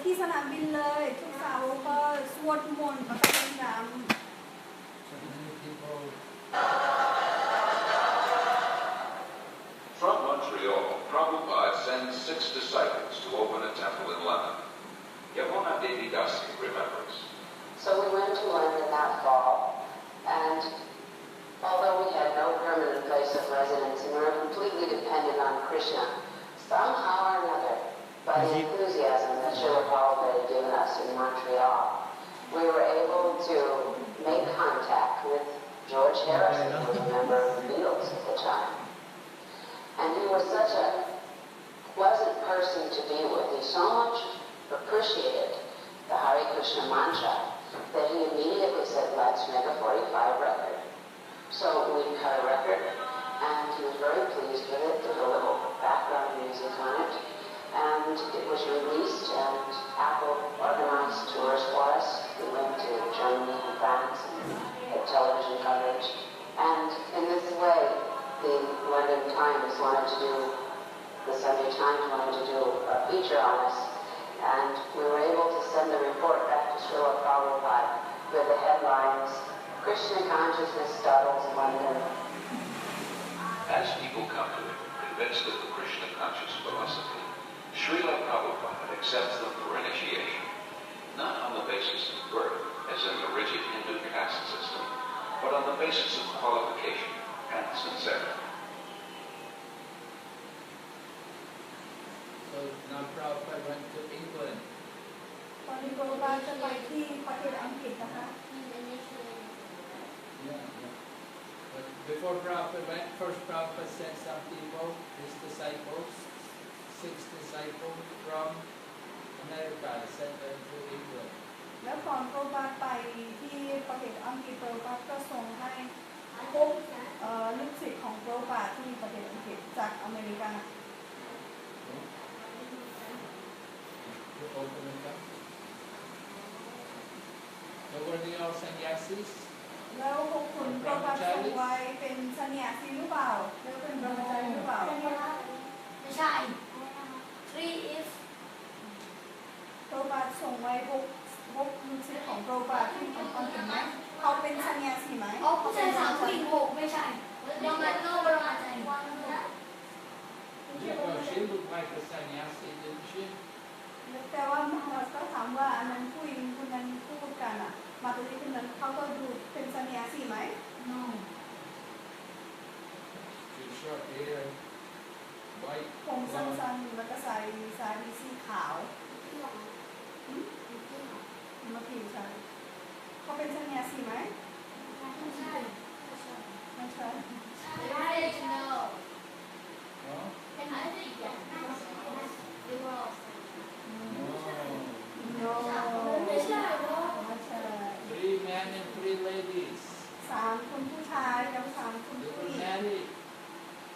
ที่สนามบินเลยทุกสาวก็สวดมนต์แล้วก็เล่นน้ำ From Montreal, Prabhupada sends 6 disciples to open a temple in London. Yamuna Devi Dasi remembers. So we went to London that fall, and although we had no permanent place of residence and we were completely dependent on Krishna, somehow or another, by the enthusiasm that Srila Prabhupada had given us in Montreal, we were able to make contact with George Harrison, who was a member of the Beatles at the time. And he was such a pleasant person to be with. He so much appreciated the Hare Krishna mantra that he immediately said, let's make a 45 record. So we cut a record, and he was very pleased with it, did a little background music on it, and it was released, and Apple organized tours for us. We went to Germany and France and had television coverage. And in this way, the London Times wanted to do, the Sunday Times wanted to do a feature on us, and we were able to send the report back to Srila Prabhupada with the headlines, Krishna consciousness startles London. As people come to him, convinced of the Krishna conscious philosophy, Srila Prabhupada accepts them for initiation, not on the basis of birth, as in the rigid Hindu caste system, but on the basis of qualification and sincerity. So now Prabhupada went to England. ตอนนี้โปรบาจะไปที่ประเทศอังกฤษนะคะ Yeah. But before Prabhupada went, first Prabhupada sent some people, his disciples, 6 disciples from America, sent them to England. แล้วก่อนโปรบาไปที่ประเทศอังกฤษโปรบาก็ส่งให้พวกลูกศิษย์ของโปรบาที่ประเทศอังกฤษจากอเมริกา To open it up. So were they all sannyasis? แล้วพวกคุณโปรบาส่งไว้เป็นสัญญาสีหรือเปล่าหรือเป็นบรมจารีหรือเปล่าไม่ใช่ 3 is โปรบาส่งไว้พวกลูกศิษย์ของโปรบาที่อังกฤษไหมเขาเป็นสัญญาสีไหม อ๋อผู้ชาย3ผู้หญิง6ไม่ใช่ดังนั้นโนบรมาจารย์ Well, she looked like a sannyasi, didn't she? แต่ว่ามหาก็ถามว่าอันนั้นผู้หญิงคนนั้นพูดกันอ่ะมาตัวนี้คนนั้นเขาก็ดูเป็นสัญญาสีไหม no She short hair, white. ผมสั้นๆแล้วก็ใส่สายสีขาวมาผิวใช่เขาเป็นสัญญาสีไหมไม่ใช่ I didn't know No? and I think they were all no ไม่ใช่ 3 men and 3 ladies. 3 คนผู้ชายแล้ว3 คน They ผู้ were หญิง married,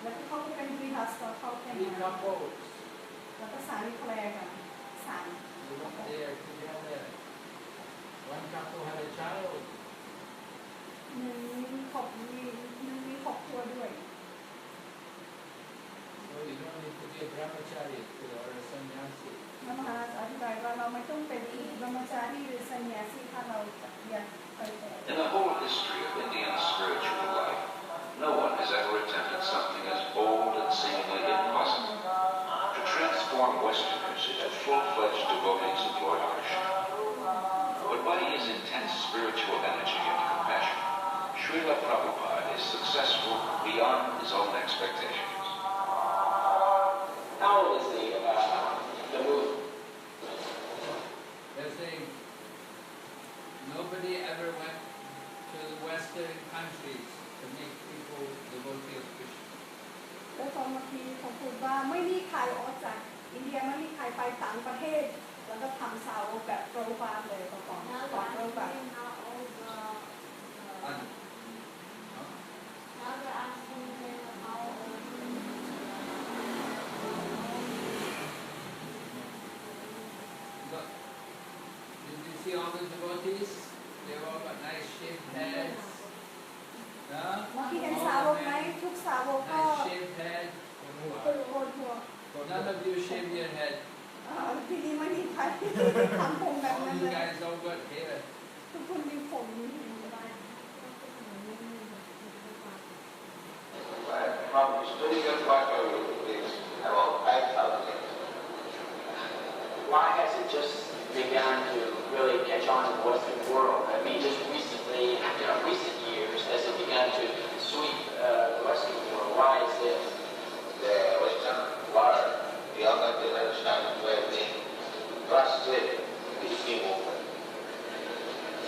แล้วก็เขาก็เป็นวีทัสเขาเป็น 3 couples. แล้วก็สามีภรรยากัน3 They went there together. One couple had a child. หนึ่งมีครอบครัวด้วย So you don't need to be a brahmachari or a sannyasi. พระมหาอธิบายว่าเราไม่ต้องเป็นบรมจารีหรือสัญญาสีถ้าเราอยากไปแต่ In the whole history of Indian spiritual life, no one has ever attempted something as bold and seemingly impossible: to transform Westerners into full-fledged devotees of Lord Krishna. But by his intense spiritual energy and compassion, Srila Prabhupada is successful beyond his own expectations. How old is the movement? They're saying nobody ever went to the Western countries to make people devotee of Krishna. แล้วตอนเมื่อกี้เขาพูดว่าไม่มีใครออกจากอินเดียไม่มีใครไปต่างประเทศแล้วก็ทำสาวแบบโปรบาเลยก่อนโปรบา Did you see all the devotees? They've all got nice shaved heads. เมื่อกี้เห็นสาวกไหมทุกสาวกก็ Nice shaved head. โกนหัว None of you shave your head. ทีนี้ไม่มีใคร ทำผมแบบ All นั้น you เลย guys all got hair. ทุกคนมีผม From historical point of view, it's about 5,000 years. Why has it just begun to really catch on in the Western world? I mean, just recently, recent years, has it begun to sweep the Western world? Why is this? The Western world, the younger generation were being trusted these people.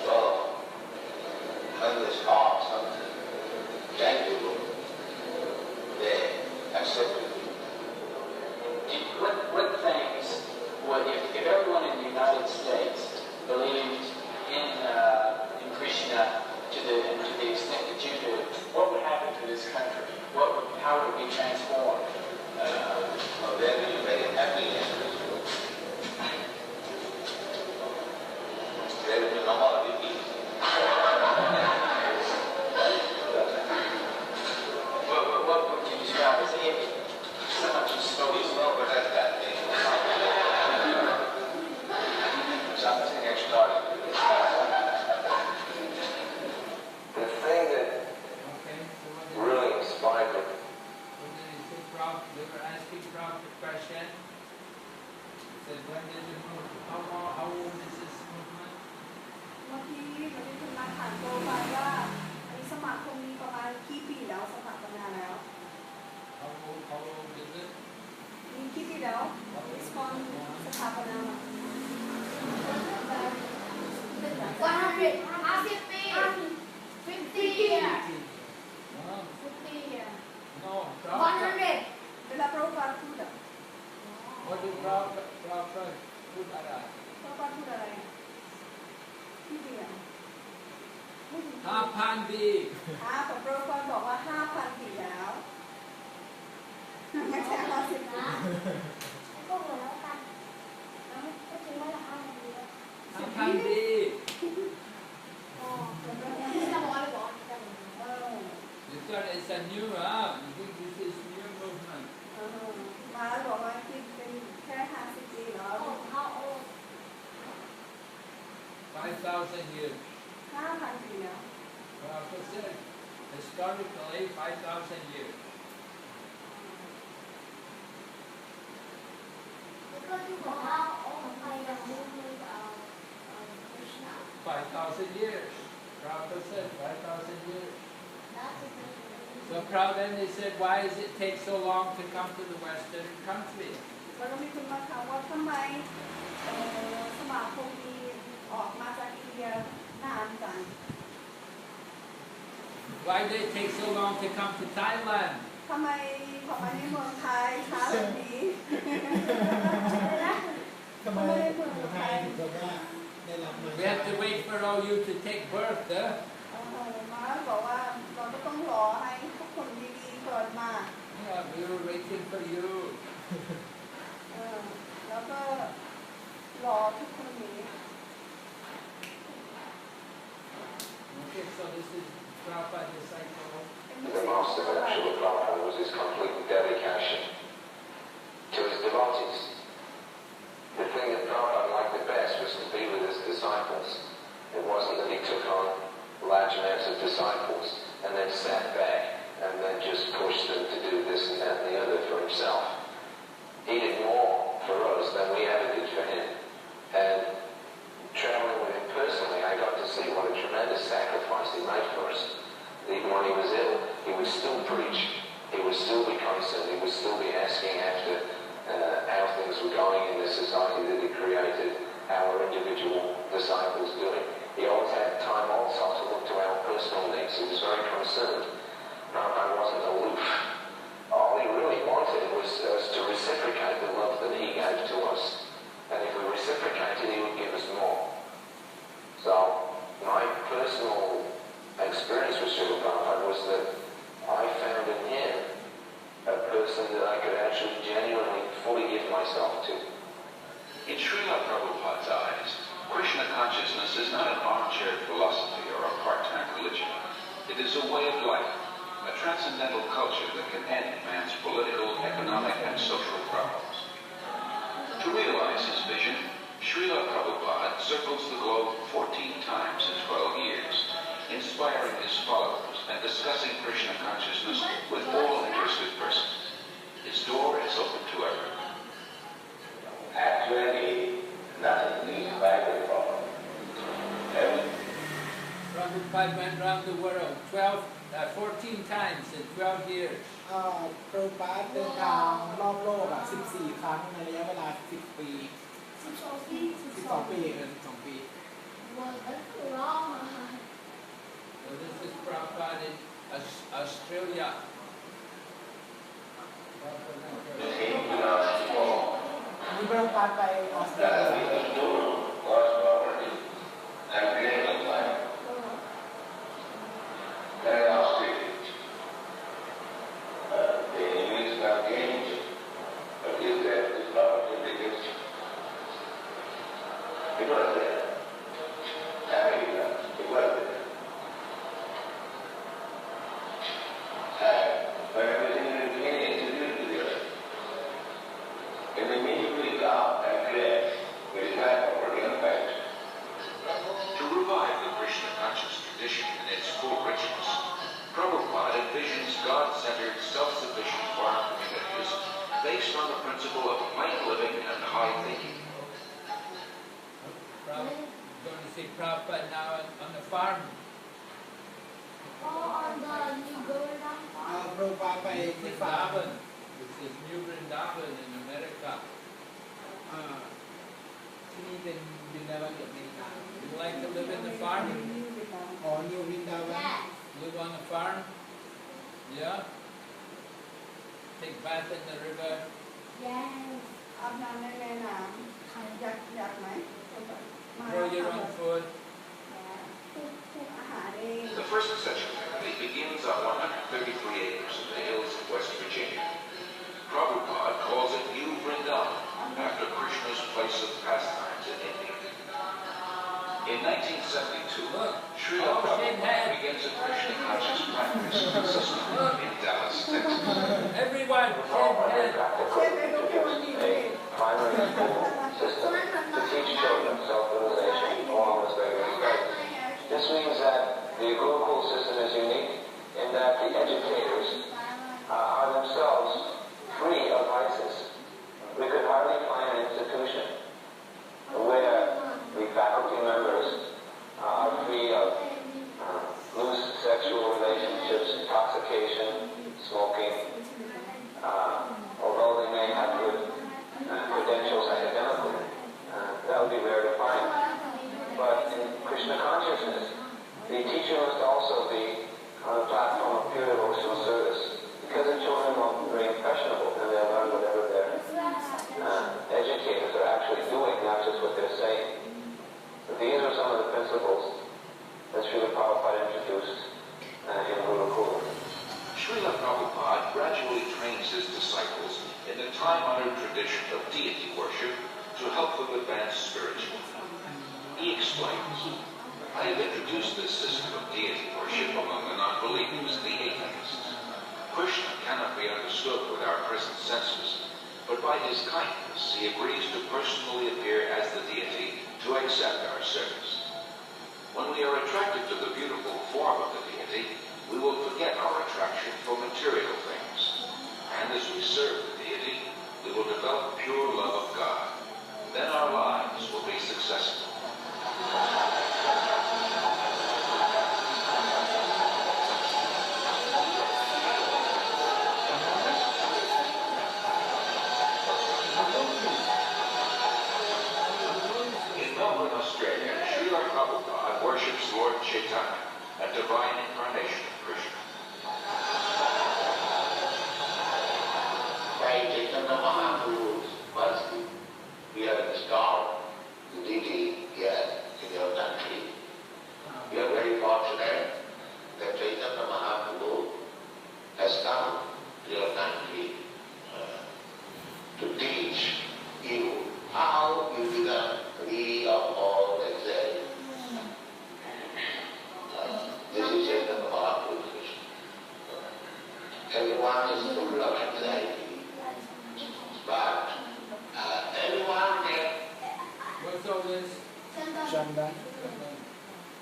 So, when they saw something tangible, they accepted it. What things would, if everyone in the United States believed in Krishna to the extent that you do, what would happen to this country? How would it be transformed? Well, they will be very happy in this world. There will be no more disease. What would you describe as heavy? So much is slowly slow, but that's that thing. Something extraordinary. The thing that Okay, so what did really inspired me, he say? They were asking Prabhupada a question. He said, when did the movement, how old is this movement? เมื่อกี้เราได้คุณมาถามโปรไฟล์ว่าอันนี้สมัครตรงนี้ประมาณกี่ปีแล้วสมัครมานานแล้ว How old is it? มีกี่ปีแล้วริสปอนสถาปนามา 150 years. 50 years. No, 50 years. no, Prabhupada. เวลาโปรไฟล์พูดอะ What did Prabhupada putอะไร? โปรไฟล์พูดอะไรกี่ปีอะพูดถึง 5,000 ปี แต่โปรไฟล์บอกว่า 5,000 ปีแล้วไม่ใช่50 นะก็เหมือนแล้วกันแล้วก็ถึงว่าราคามันดีแล้ว 5,000 ปี อ๋อที่จะบอกอะไรบอกจะบอก You thought it's a new you think this is new movement? มาแล้วบอกว่าคิดเป็นแค่50 ปีแล้ว โอ้เขาโอ้ 5,000 years. 5,000 ปีแล้ว Prabhupada said, historically, 5,000 years. แล้วก็ที่บอกว่าโอ้ของไทยเราไม่มีKrishna 5,000 years. Prabhupada said 5,000 years. that's a good So Prabhupada they said, why does it take so long to come to the Western country? แล้วก็มีคนมาถามว่าทำไมสมาคมนี้ออกมาจากอินเดียนานจัง Why did it take so long to come to Thailand? ทำไมพอมาในเมืองไทยช้าแบบนี้ ทำไมเมืองไทยถึงแบบว่าได้รับมา We have to wait for all you to take birth, huh? มาบอกว่าเราก็ต้องรอให้ทุกคนดีๆเกิดมา Yeah, we were waiting for you. แล้วก็รอทุกคนนี้ Okay, so this is Prabhupada disciple. The master of Srila Prabhupada was his complete dedication to his devotees. The thing that Prabhupada liked the best was to be with his disciples. It wasn't that he took on large amounts of disciples and then sat back and then just pushed them to do this and that and the other for himself. He did more for us than we ever did for him. And traveling with him personally, I got to see what a tremendous sacrifice he made for us. Even when he was ill, he would still preach. He would still be concerned. He would still be asking after how things were going in the society that he created, how our individual disciples doing. He always had time also to look to our personal needs. He was very concerned. Prabhupada wasn't aloof. All he really wanted was us to reciprocate the love that he gave to us. And if we reciprocated, he would give us more. So my personal experience with Srila Prabhupada was that I found in him a person that I could actually genuinely fully give myself to. In Srila Prabhupada's eyes, Krishna consciousness is not an armchair philosophy or a part-time religion. It is a way of life, a transcendental culture that can end man's political, economic, and social problems. To realize his vision, Srila Prabhupada circles the globe 14 times in 12 years, inspiring his followers and discussing Krishna consciousness with all interested persons. His door is open to everyone. Actually, nothing is private from heaven. Prabhupada went around the world 14 times in 12 years. พระบาทเดินทางรอบโลก14 ครั้งในระยะเวลา 10 ปี 12 ปี 12 ปี12 ปี Well, that's wrong. So this is Prabhupada in Australia. Prabhupada มีพระบาทไปออสเตรเลีย And creating life. Very Australia. The English have gained, but Israel is not in the history. It was there. America, it was there. And when everything is beginning introduced to the earth, it immediately come and create with time of working effect. To revive the Krishna conscious tradition in its full richness, Prabhupada envisions God-centered, self-sufficient farm communities based on the principle of plain living and high thinking. Going to see Prabhupada now on the farm. Oh, on the New Golden พระบาทไปที่ฟาร์ม Vrindavan, which is New Vrindavan in America. ที่นี่เป็นบินดาวันอเมริกา You like to live in the farm? อ๋อนิวบินดาวัน Yes. Live on the farm? Yeah? Take bath in the river? Yes. อาบน้ำในแม่น้ำอยากไหม Grow your own food? ทุกอาหารเอง The first session begins on 133 acres in the hills of West Virginia. Prabhupada calls it New Vrindavan, after Krishna's place of pastimes in India. In 1972, Srila Prabhupada begins a Krishna conscious practice system in Dallas, Texas. Everyone, shake hands. เช่นในโลกที่มันมีเอง Primary school system to teach children self-realization along with regular studies. This means that the Gurukul system is unique in that the educators are themselves free of vices. We could hardly find an institution where the faculty members are free of loose sexual relationships, intoxication, smoking, although they may have good credentials academically. That would be rare to find. But in Krishna consciousness, the teacher must also be on a platform of pure devotional service, because the children will be very impressionable and they'll learn whatever their educators are actually doing, not just what they're saying. So these are some of the principles that Srila Prabhupada introduced in Gurukul. Srila Prabhupada gradually trains his disciples in the time-honored tradition of deity worship to help them advance spiritually. He explains, I have introduced this system of deity worship among the non-believers, the atheists. Krishna cannot be understood with our present senses, but by his kindness he agrees to personally appear as the deity to accept our service. When we are attracted to the beautiful form of the deity, we will forget our attraction for material things. And as we serve the deity, we will develop pure love of God. Then our lives will be successful. In Melbourne, Australia, Srila Prabhupada worships Lord Chaitanya, a divine incarnation of Krishna. By Chaitanya Mahaprabhu's mercy, we have installed the deity here in your country. We are very fortunate that Chaitanya Mahaprabhu has come to your country to teach you how you become free of all anxiety. This is Chaitanya Mahaprabhu. always? Chandan.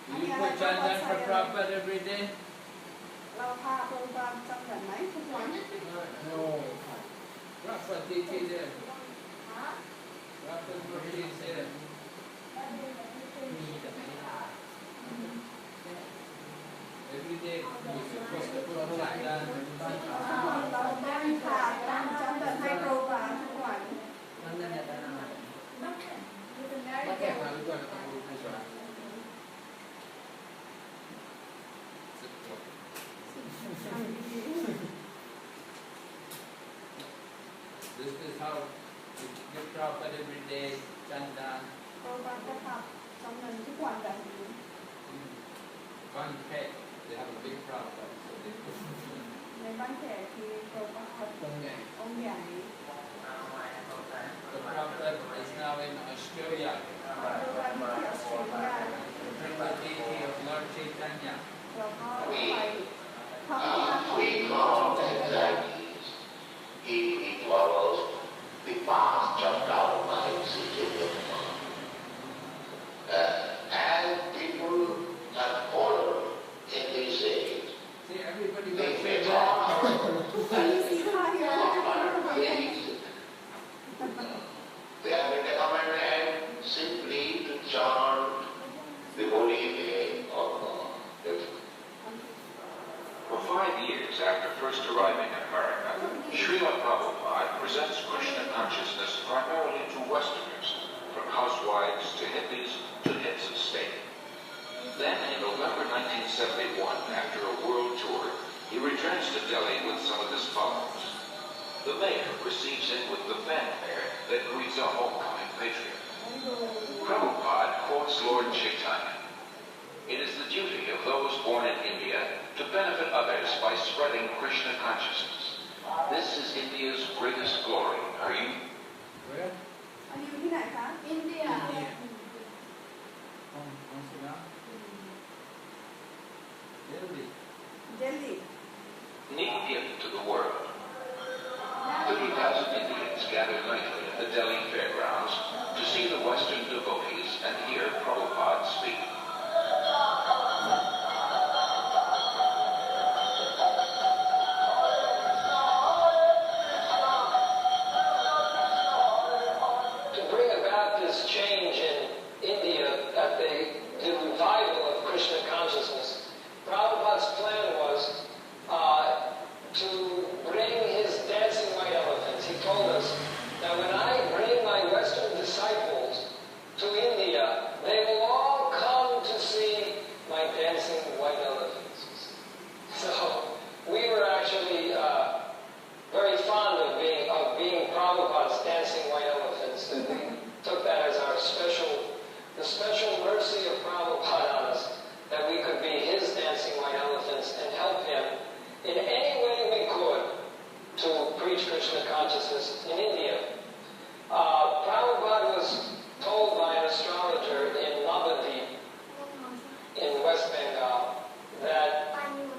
Do you put chandan for Prabhupada every day? เราพาพระบาทจำกันไหมทุกวัน No. Prabhupada Titi there. Prabhupada Murti is there. Every day you're supposed to put chandan. เราต้องพาจำกันให้พระบาททุกวัน Okay, now we're going to go this one. This is how you give Prabhupada every day, chandan. พระบาทก็ทำจำกันทุกวันแบบนี้ One pet, they have a big Prabhupada, so they put ในบ้านแขกที่พระบาท Tong Yang. องค์ใหญ่ the Prabhupada is now in Australia. พระบาทที่ออสเตรเลีย Bring the deity of Lord Chaitanya. เราก็ไปทำที่นั่นของ We call them Chinese. He follows the path of Dharma in Sikhism. And people have followed in this age. See, everybody They goes may to talk that. and they have been recommended simply to chant the holy name of God. For 5 years after first arriving in America, Srila Prabhupada presents Krishna consciousness primarily to Westerners, from housewives to hippies to heads of state. Then, in November 1971, after a world tour, he returns to Delhi with some of his followers. The mayor receives him with the fanfare that greets a homecoming patriot. Prabhupada quotes Lord Chaitanya. It is the duty of those born in India to benefit others by spreading Krishna consciousness. This is India's greatest glory. Are you? Where? อันนี้อยู่ที่ไหนคะ อินเดีย On Sudan? Delhi. เดลี Neat gift to the world. 30,000 Indians gather nightly at the Delhi fairgrounds to see the Western devotees and hear Prabhupada speak. To bring about this change in India, at the revival of Krishna consciousness, Prabhupada's plan was to bring his dancing white elephants. He told us that when I bring my Western disciples to India, they will all come to see my dancing white elephants. So we were actually very fond of being Prabhupada's dancing white elephants, and we took that as the special mercy of Prabhupada on us, that we could be his dancing white elephants and help him in any way we could to preach Krishna consciousness in India. Prabhupada was told by an astrologer in Navadvip in West Bengal that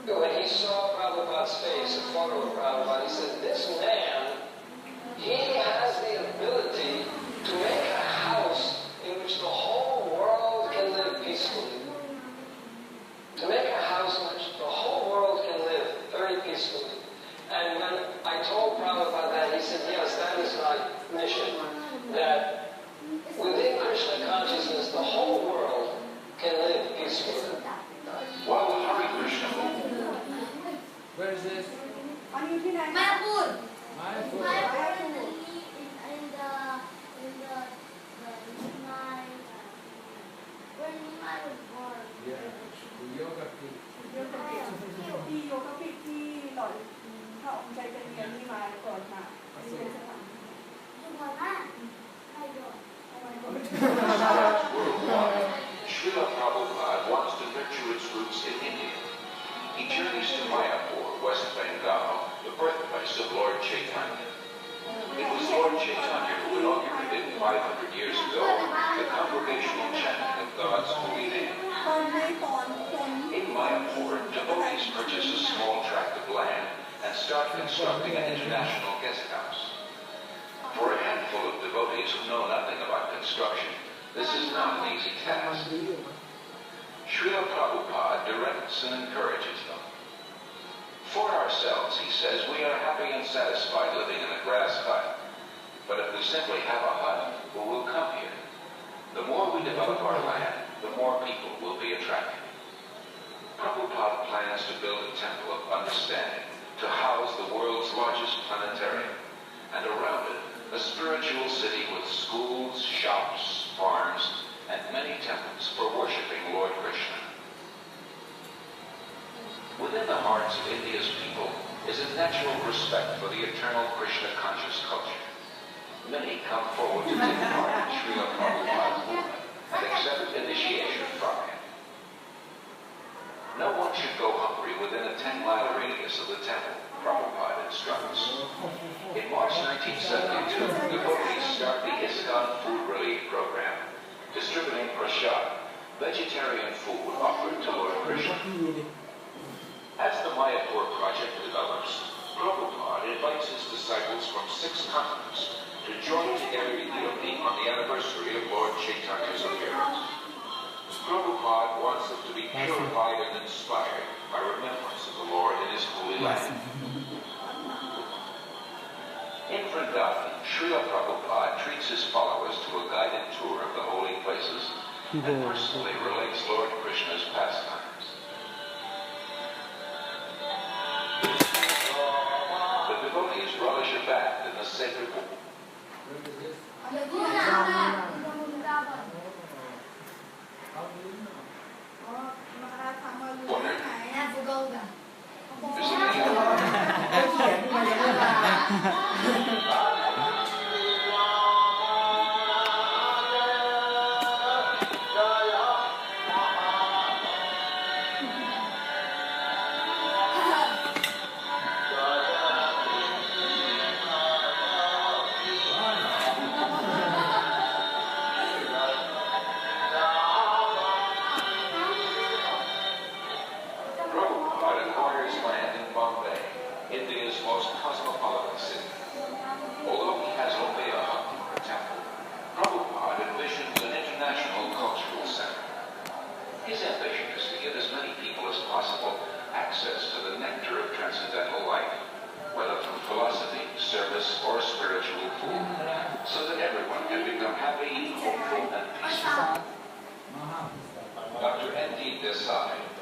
when he saw Prabhupada's face, a photo of Prabhupada, he said, this man, he has the ability to make a house in which the whole world can live peacefully. To make a house in which the whole world can live very peacefully. And when I told Prabhupada that, he said, yes, that is my mission. That within Krishna consciousness, the whole world can live peacefully. While the Hare Krishna movement Where is this? อันนี้อยู่ที่ไหน มา คะ พูด Mayapur. My in my when I was born. Yeah, the yoga pit. โยคะพิษที่โยคะพิษที่หล่อนพระองค์ใจจะเรียนนี่มาก่อนมาที่เป็นสถาน You want that? I don't. Srila Prabhupada wants to nurture its roots in India. He journeys to Mayapur, West Bengal, the birthplace of Lord Chaitanya. It was Lord Chaitanya who inaugurated 500 years ago the congregational chanting of God's holy name. ตอนในตอนคน In Mayapur, devotees purchase a small tract of land and start constructing an international guest house. For a handful of devotees who know nothing about construction, This is not an easy task. Srila Prabhupada directs and encourages them. For ourselves, he says, we are happy and satisfied living in a grass hut. But if we simply have a hut, who will come here? The more we develop our land, the more people will be attracted. Prabhupada plans to build a temple of understanding to house the world's largest planetarium, and around it, a spiritual city with schools, shops, farms, and many temples for worshiping Lord Krishna. Within the hearts of India's people is a natural respect for the eternal Krishna-conscious culture. Many come forward to take part in Srila Prabhupada's movement and accept initiation from him. No one should go hungry within a 10-mile radius of the temple, Prabhupada instructs. In March 1972, devotees start the ISKCON Food Relief Program, distributing prasad, vegetarian food offered to Lord Krishna. As the Mayapur project develops, Prabhupada invites his disciples from 6 continents to join together immediately on the anniversary of Lord Chaitanya's appearance. Prabhupada wants them to be purified and inspired by remembrance of the Lord in his holy land. In Vrindavan, Srila Prabhupada treats his followers to a guided tour of the holy places and personally relates Lord Krishna's pastimes. The devotees relish a bath in the sacred pool.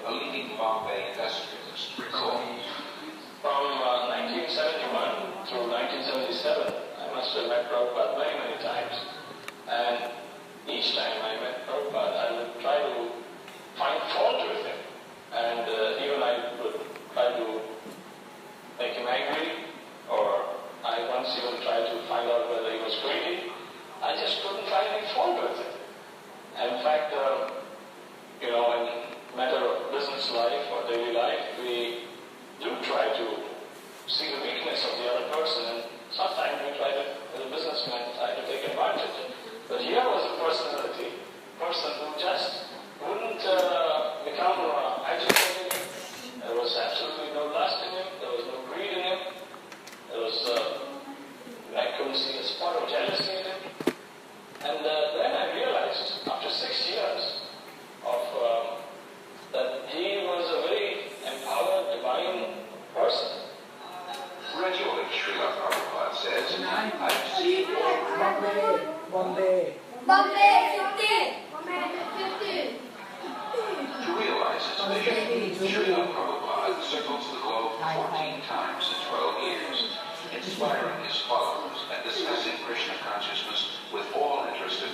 A leading Bombay industrialist, recalls. From 1971 through 1977, I must have met Prabhupada many, many times. And each time I met Prabhupada, I would try to find fault with him. And even I would try to make him angry, or I once even tried to find out whether he was greedy. I just couldn't find any fault with him. And in fact, in matter of business life or daily life, we do try to see the weakness of the other person, and sometimes we try to, as a businessman, try to take advantage. But here was a person who just wouldn't become agitated. There was absolutely no lust in him, there was no greed in him, there was, I couldn't see a spot of jealousy in him. And then I realized, after 6 years, that he was a very empowered, divine person. Regularly, Srila Prabhupada says, I've seen Bombay. To realize his vision, Srila Prabhupada circles the globe 14 times in 12 years, inspiring his followers and discussing Krishna consciousness with all interested.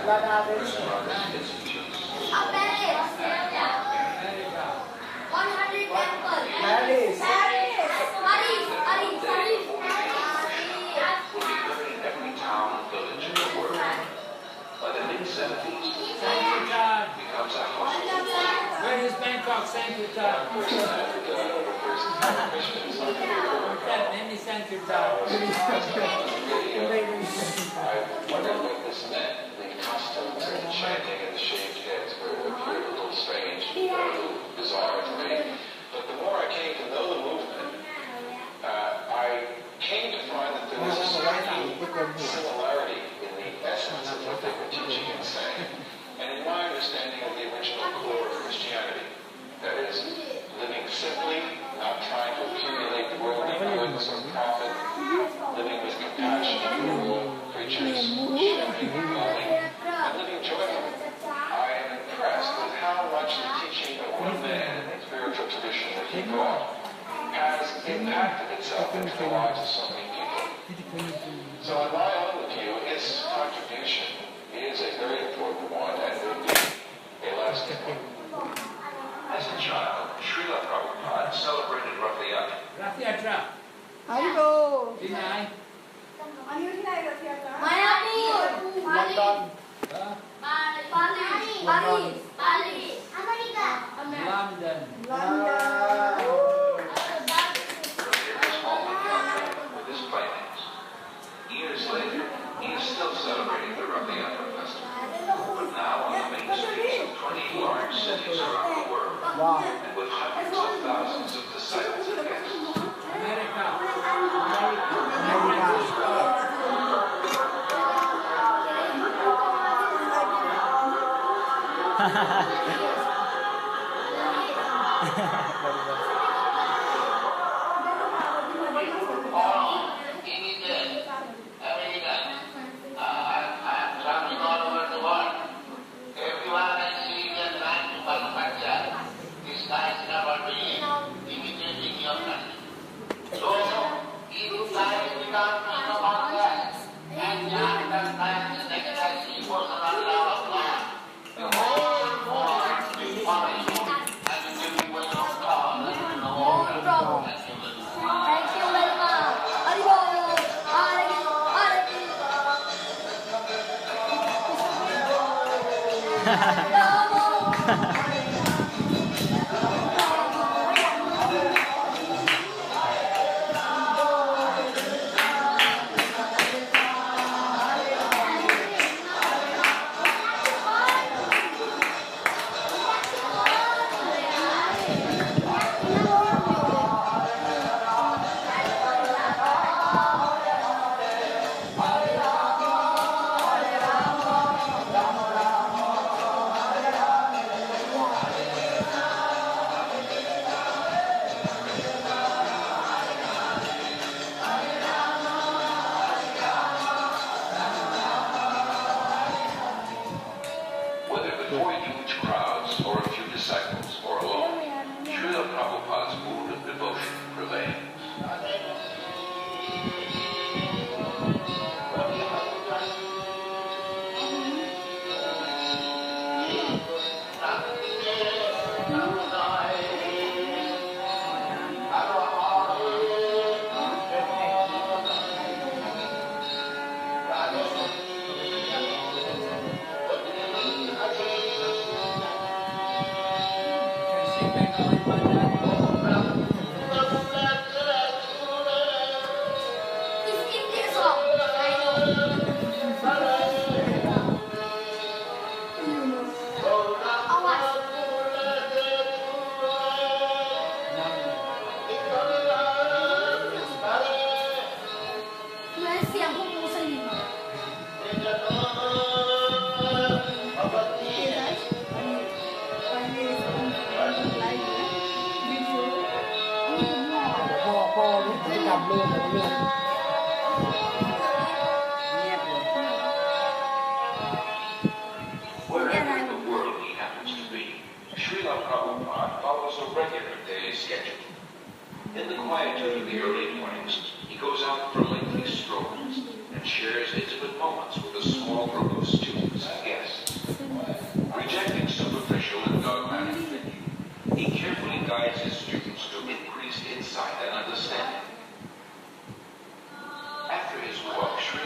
restaurants, institutes, Paris. America. 100 temples. Paris. will be heard in every town and village in the world. By the mid-70s, Sankirtan. becomes a household. Where is Bangkok? Sankirtan. Many Sankirtan. When I witnessed that, the costumes and the chanting and the shaved heads appeared a little strange, a little bizarre to me. But the more I came to know the movement, I came to find that there was a striking similarity in the essence of what they were teaching and saying, and in my understanding of the original core of Christianity. That is, living simply, not trying to accumulate worldly goods or profit, living with compassion for all creatures, sharing, loving, and living joyfully. I am impressed with how much the teaching of one man and spiritual tradition that he brought has impacted itself into the lives of so many people. So in my own view, his contribution is a very important one and indeed a lasting one. As a child, Srila Prabhupada celebrated Rath Yatra. Rath Yatra. อาริโก ที่ไหน อันนี้ที่ไหนกันเทียบกัน ลอนดอน London. ลอนดอน His home in Bangkok with his playmates. Years later, he is still celebrating the Rath Yatra festival. But now on the main streets of 20 large cities around the world, ว้าว and with hundreds of thousands of disciples and guests. America. อเมริกา I'm traveling all over the world. Everyone I see is trying to manufacture this nice property, imitating your country. So, if you guys become about that, and chant and practice ecstasy for surrender of God, the whole world will follow you, and you will be well known God, and the whole world, and you will Thank you very much. Aribo. Whether before huge crowds or a few disciples or alone, Srila Prabhupada's mood of devotion prevails. Can sing Bengali Bhajan. It's Indian song. I know. Wherever in the world he happens to be, Srila Prabhupada follows a regular daily schedule. In the quietude of the early mornings, he goes out for lengthy strolls and shares intimate moments with a small group of students and guests.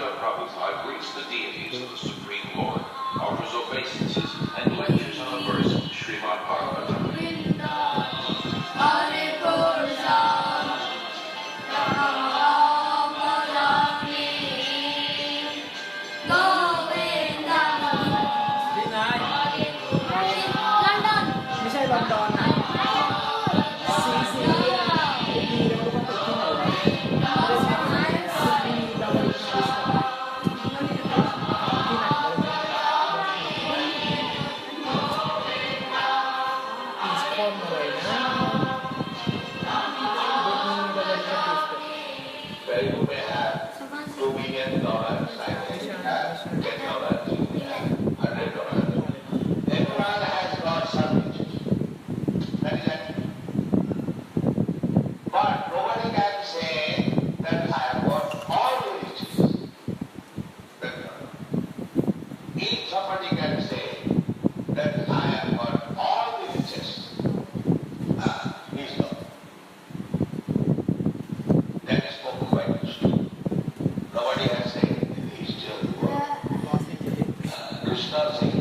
Srila Prabhupada greets the deities of the Supreme Lord, offers obeisances, and lectures on a verse of Srimad Bhagavatam.ไม่ใช่ลอนดอนนะซีดีแล้วก็ติดที่ไหนวะไม่ใช่ซีดีดาวน์ที่ไหนอีสคอนเลยนะ Very good may have $2 million, $10 $100. Everyone has got some riches. That is it. But nobody can say that I have got all the riches. If somebody can say that I have got all the riches, he's not. That is spoken by Krishna. Nobody has said it is still the world. Krishna said,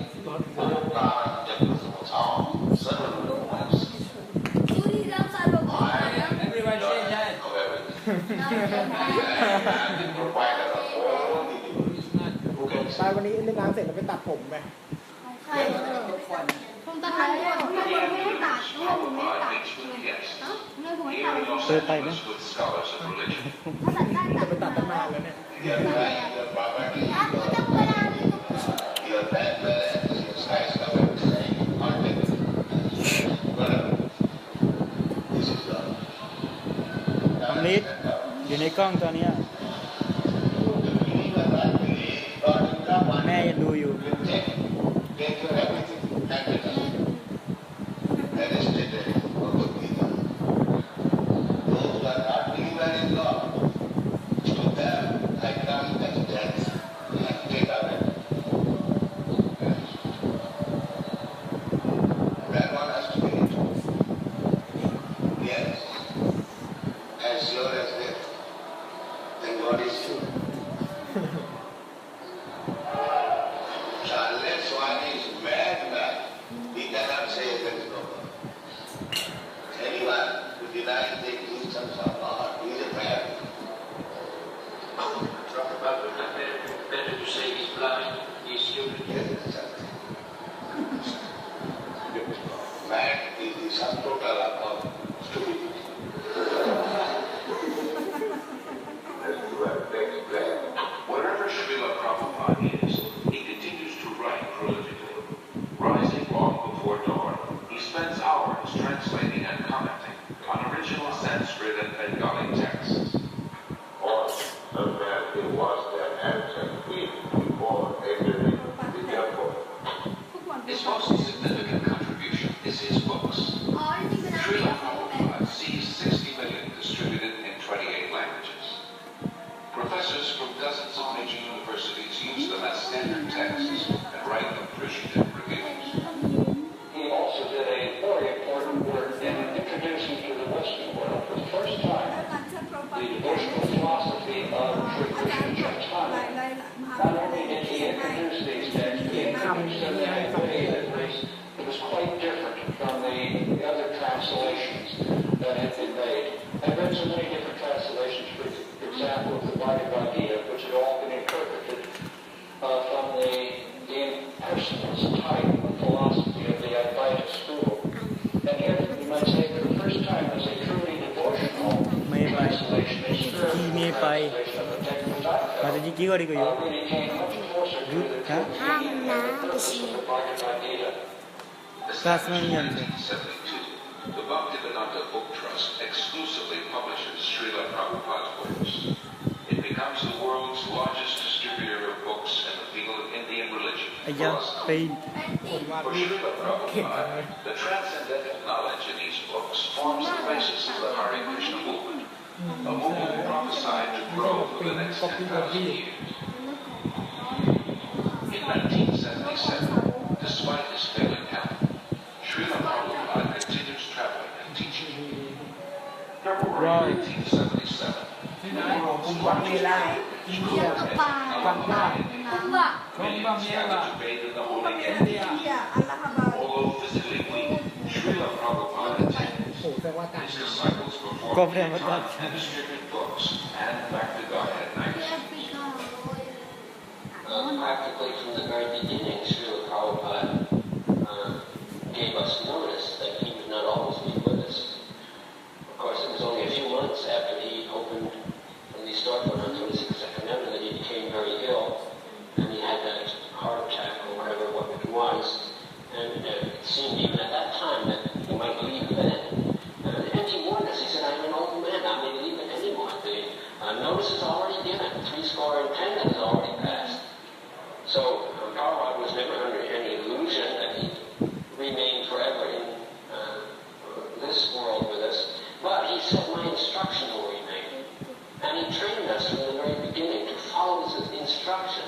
Everyone say that. Who can ตายวันนี้เล่นน้ำเสร็จแล้วไปตัดผมไป ผมตัดหางเลยผมไม่ได้ตัดผมไม่ได้ตัด Prabhupada meets with guests. เนื้อผมไม่ Here ตัด he also meets with scholars of religion. ถ้าตัดได้ตัด ไปตัดตั้งนานแล้วเนี่ย your right, your property, ถ้าคุณจะเวลาเลยก็ your bank balance, your size of everything, all taken. Whatever. This is all. น้องนิดอยู่ในกล้องตอนเนี้ย แม่ยังดูอยู่ Take your everything and return. That is stated in Bhagavad Gita. Those who are not believer in God, to them I come as death and take away. That one has to be it. Yes. As sure as death, then God is sure. Unless one is madman, he cannot say there is no God. Anyone who denies the existence of God is a madman. Prabhupada would have better to say he's blind, he's stupid. Yes, exactly. Mad is the sum total of stupidity. Wherever Srila Prabhupada is, he continues to write prolifically. Rising long before dawn, he spends hours translating and commenting on original Sanskrit and Bengali texts. Or somewhere there was an answer before entering the temple. ทุกวัน His most significant contribution is his books. อ๋อจริงๆเป็นอะไร Srila Prabhupada sees 60 million distributed in 28 languages. Professors from dozens of major universities use them as standard texts and write appreciative reviews. He also did a very important work in introducing to the Western world for the first time การเชิญโปรไฟ the ล์ devotional philosophy of Sri อาจาร Krishna ย์หลาย Chaitanya. หลายมหา Not วิทยาลั only ย did เขี he ยนให้ introduce these texts, he introduced them in a way that was quite different from the other translations that had been made. And there's so many different translations, for example, of the Bhagavad Gita, which had all been interpreted from the impersonalist type of philosophy of the Advaita school. And here, you might say, for the first time, as a truly devotional translation, a spiritual translation of the text, which I felt 마드지 끼거리고요. really came much closer to the true meaning and the purpose of the Bhagavad Gita. Established in 1972, the Bhaktivedanta Book Trust exclusively publishes Srila Prabhupada's books. It becomes the world's largest distributor of books in the field of Indian religion. ไอ้ยะไป For Srila Prabhupada, the transcendental knowledge in these books forms the basis of the Hare Krishna movement, a movement prophesied to grow for the next 10,000 years. In 1977, despite his failing health, Srila Prabhupada continues traveling and teaching. February 1977, the world's largest India, Bangkok, Kumbh-mela, India, Allahabad. Although physically weak, Srila Prabhupada attended. โอ้แปลว่าต่าง His กัน disciples performed administrative books and back to Godhead nights. Practically from the very beginning, Srila Prabhupada gave us notice that he would not always be with us. Of course, it was only a few months after he opened the storefront on 26th September that he became very ill, and he had that heart attack or whatever it was. And it seemed even at that time that he might leave then. And he warned us. He said, "I'm an old man. I may leave at any moment. The notice is already given. 70 has already passed." So Prabhupada was never under any illusion that he remained forever in this world with us. But he said, "My instruction will remain." And he trained us from the very beginning to follow his instruction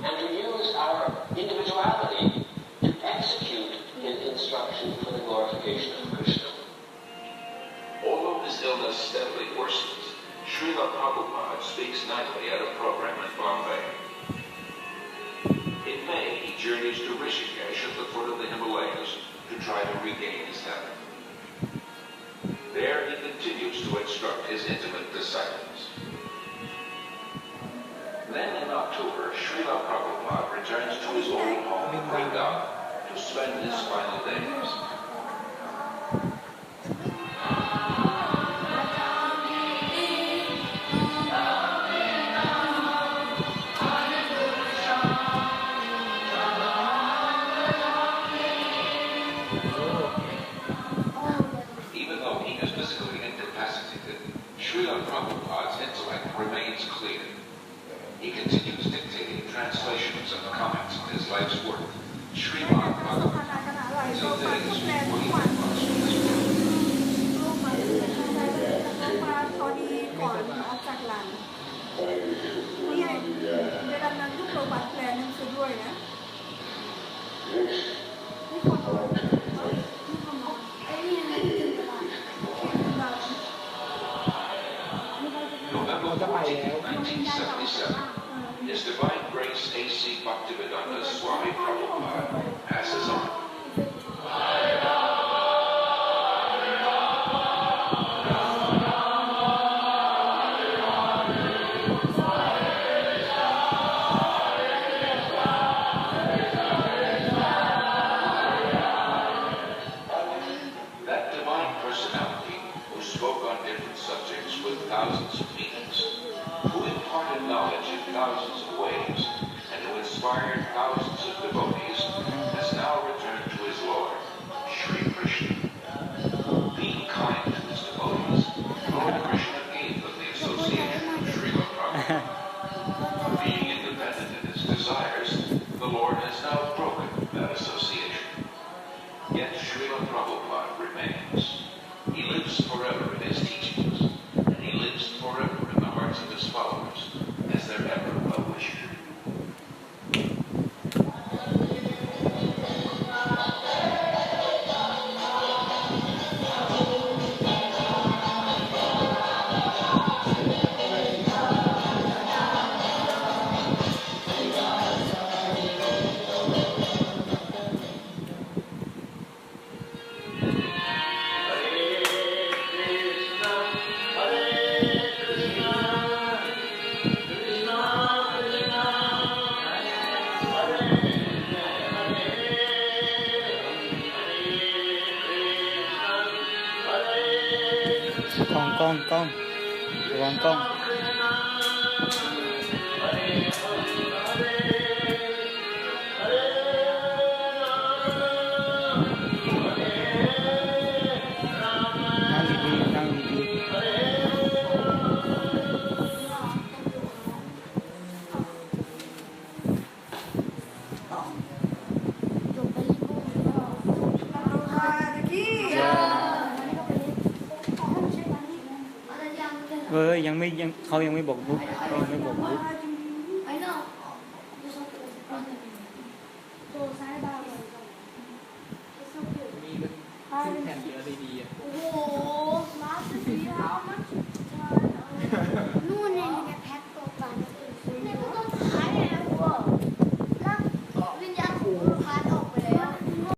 and to use our individuality to execute his instruction for the glorification of Krishna. Although his illness steadily worsens, Srila Prabhupada speaks nightly at a program in Bombay. In May, he journeys to Rishikesh at the foot of the Himalayas to try to regain his health. There, he continues to instruct his intimate disciples. Then in October, Srila Prabhupada returns to his old home in Vrindavan to spend his final days. Even though he is physically incapacitated, Srila Prabhupada's intellect remains clear. He continues dictating translations and comments on his life's work, Srimad Bhagavatam, till today is 45 months from this world. มาพอดีก่อนออกจากหลังนี่ไงเวลานั้นทุกโรบัตแปลหนังสือด้วยนะนี่คนเอาไอ้นี่นะNovember 14, 1977, His Divine Grace A.C. Bhaktivedanta Swami Prabhupada passes on. That divine personality who spoke on different subjects with thousands of meanings, who imparted knowledge in thousands of ways, and who inspired thousands of devotees, has now returned to his Lord, Sri Krishna. Being kind to his devotees, Lord Krishna gave them the association of Srila Prabhupada. Being independent in his desires, the Lord has now broken that association. Yet Srila Prabhupada remains. He lives forever in his teachings, and he lives forever in the hearts of his followers as their ever well-wisher. กล้องระวังกล้อง นั่งดีเขายังไม่บอกบุ๊กเขายังไม่บอกบุ๊ก มีเป็นขึ้นแผ่นเดียวดีๆ โอ้โหร้านสีขาวมัน